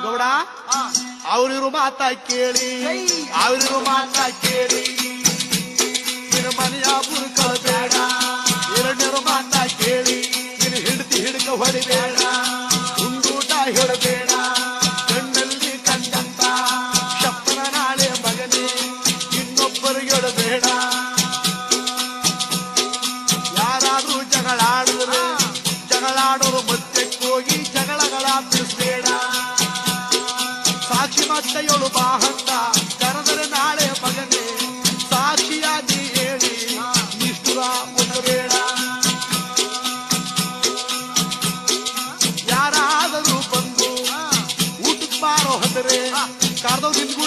ಗೌಡ ಅವರಿರು ಮಾತ ಕೇಳಿ ಅವರಿರು ಮಾತ ಕೇಳಿ ನಿನ್ನ ಮನೆಯ ಬುರುಕ ಬೇಡ ಎರಡನೇರು ಮಾತ ಕೇಳಿ ನಿನ್ನ ಹಿಡ್ತಿ ಹಿಡ್ಕ ಹೊಡಿಬೇಡ ಉಂಡೂಟ ಹೇಳಬೇಡ ಕಣ್ಣಲ್ಲಿ ಕಂಡಂತ ಶಪ್ಪನ ನಾಳೆ ಮಗನೇ ಇನ್ನೊಬ್ಬರಿಗೆ ಹೇಳಬೇಡ ಯಾರಾದ್ರೂ ಜಗಳಾಡಿದ್ರೆ ಜಗಳಾಡೋರು ಮತ್ತೆ ಹೋಗಿ ಜಗಳಗಳ ಬಿಡಿಸ್ಬೇಡ ಸಾಕ್ಷಿ ಮತ್ತೆಯೊಳು ಬಾಹಂತ ಕರೆದರೆ ನಾಳೆ ಮಗನೇ ಸಾಕ್ಷಿಯಾಗಿ ಹೇಳಿ ನಿಷ್ಠುರ ಮುಟ್ಟಬೇಡ ಯಾರಾದರೂ ಬಂದು ಊಟಕ್ಕೆ ಬಾರೋ ಅಂದರೆ ಕಾರ್ದವ್ ನಿನ್ಗೂ